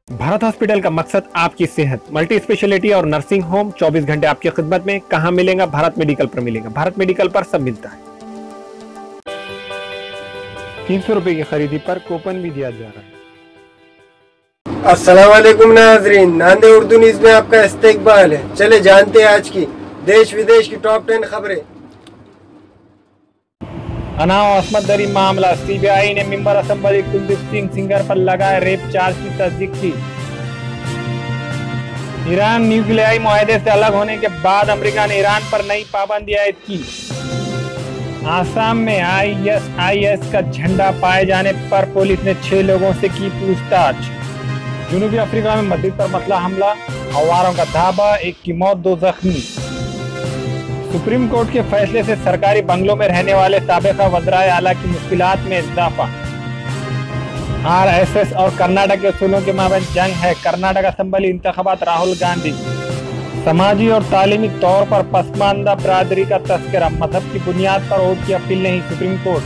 Bharat hospital का मकसद आपकी सेहत, मल्टी स्पेशलिटी और नर्सिंग होम 24 घंटे आपकी खिदमत में। कहां मिलेगा? भारत मेडिकल पर मिलेगा। भारत मेडिकल पर सब मिलता है। 300 रुपए की खरीदी पर कूपन भी दिया जा रहा है। अस्सलाम वालेकुम नाज़रीन, नांदे उर्दू न्यूज़ में आपका इस्तकबाल है। चले जानते हैं आज की देश विदेश की टॉप 10 खबरें। अनाव असमत दरी मामला, सीबीआई ने मेंबर असेंबली कुलदीप सिंह सेंगर पर लगाए रेप चार्ज की तस्दीक की। ईरान न्यूक्लियाई मुआहदे से अलग होने के बाद अमेरिका ने ईरान पर नई पाबंदी आयद की। आसाम में ISIS का झंडा पाए जाने पर पुलिस ने 6 लोगों से की पूछताछ। जनूबी अफ्रीका में मस्जिद पर मतला हमला, हवारों का धावा, 1 की मौत, 2 जख्मी। सुप्रीम कोर्ट के फैसले से सरकारी बंगलों में रहने वाले साबिक़ा वज़राए आला की मुश्किलात में इजाफा। RSS और कर्नाटक के उसूलों के माबैन जंग है। कर्नाटक असेंबली इंतखाबात, राहुल गांधी। समाजी और तालीमी तौर पर पसमानदा बरादरी का तस्करा, मजहब की बुनियाद पर वोट की अपील नहीं, सुप्रीम कोर्ट।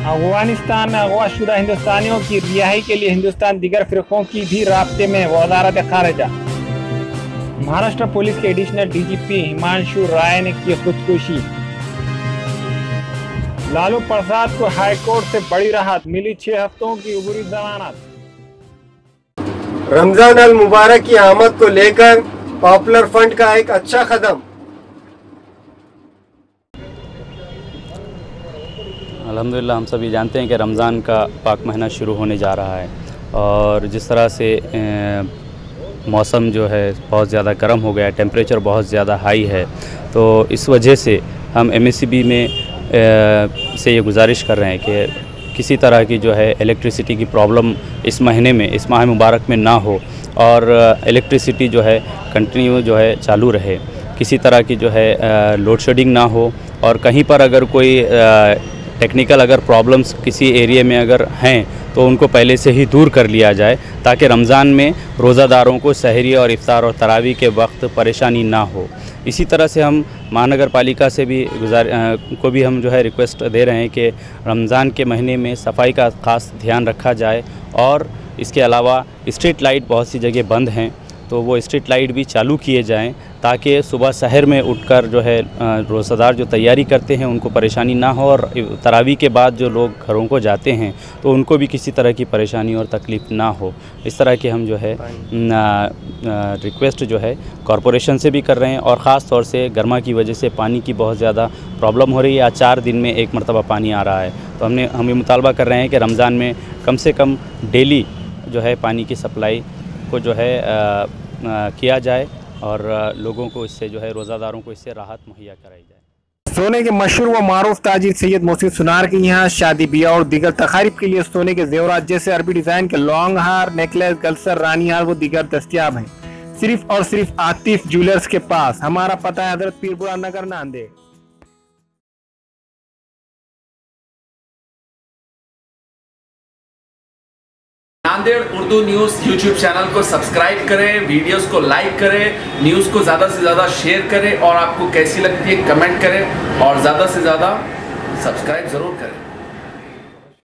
अफगानिस्तान में अगवाशुदा हिंदुस्तानियों की रिहाई के लिए हिंदुस्तान दीगर फिरकों की भी राब्ते में, वज़ारत खारिजा। महाराष्ट्र पुलिस के एडिशनल DGP हिमांशु राय ने की खुदकुशी। लालू प्रसाद को हाईकोर्ट से बड़ी राहत मिली, 6 हफ्तों की उबरी जमानत। रमजान अल मुबारक की आमद को लेकर पॉपुलर फ्रंट का एक अच्छा कदम। अल्हम्दुलिल्लाह हम सभी जानते हैं कि रमज़ान का पाक महीना शुरू होने जा रहा है और जिस तरह से मौसम जो है बहुत ज़्यादा गर्म हो गया है, टेम्परेचर बहुत ज़्यादा हाई है, तो इस वजह से हम MSCB में से ये गुजारिश कर रहे हैं कि किसी तरह की जो है इलेक्ट्रिसिटी की प्रॉब्लम इस महीने में, इस माह मुबारक में ना हो और इलेक्ट्रिसिटी जो है कंटिन्यू जो है चालू रहे। किसी तरह की जो है लोड शेडिंग ना हो और कहीं पर अगर कोई टेक्निकल अगर प्रॉब्लम्स किसी एरिया में अगर हैं तो उनको पहले से ही दूर कर लिया जाए ताकि रमज़ान में रोज़ादारों को सहरी और इफ्तार और तरावी के वक्त परेशानी ना हो। इसी तरह से हम महानगर पालिका से भी को भी हम जो है रिक्वेस्ट दे रहे हैं कि रमज़ान के महीने में सफाई का ख़ास ध्यान रखा जाए और इसके अलावा स्ट्रीट लाइट बहुत सी जगह बंद हैं तो वो स्ट्रीट लाइट भी चालू किए जाएं ताकि सुबह सहर में उठकर जो है रोज़ादार जो तैयारी करते हैं उनको परेशानी ना हो और तरावी के बाद जो लोग घरों को जाते हैं तो उनको भी किसी तरह की परेशानी और तकलीफ़ ना हो। इस तरह की हम जो है रिक्वेस्ट जो है कॉरपोरेशन से भी कर रहे हैं और ख़ास तौर से गर्मा की वजह से पानी की बहुत ज़्यादा प्रॉब्लम हो रही है। आज 4 दिन में 1 मरतबा पानी आ रहा है तो हम ये मुतालबा कर रहे हैं कि रमज़ान में कम से कम डेली जो है पानी की सप्लाई को जो है किया जाए और लोगों को इससे जो है रोज़ादारों को इससे राहत मुहैया कराई जाए। सोने के मशहूर व मारूफ ताजिर सैयद मोहसिन सुनार के यहाँ शादी ब्याह और दीगर तकारीब के लिए सोने के जेवरात जैसे अरबी डिजाइन के लॉन्ग हार, नेकलेस, गलसर, रानी हार वो दीगर दस्तियाब हैं सिर्फ और सिर्फ आतिफ ज्वेलर्स के पास। हमारा पता है Hazrat Peerpura Nagar, Nanded. Nanded Urdu news YouTube channel को सब्सक्राइब करें, वीडियोस को लाइक करें, न्यूज़ को ज़्यादा से ज़्यादा शेयर करें और आपको कैसी लगती है कमेंट करें और ज़्यादा से ज़्यादा सब्सक्राइब ज़रूर करें।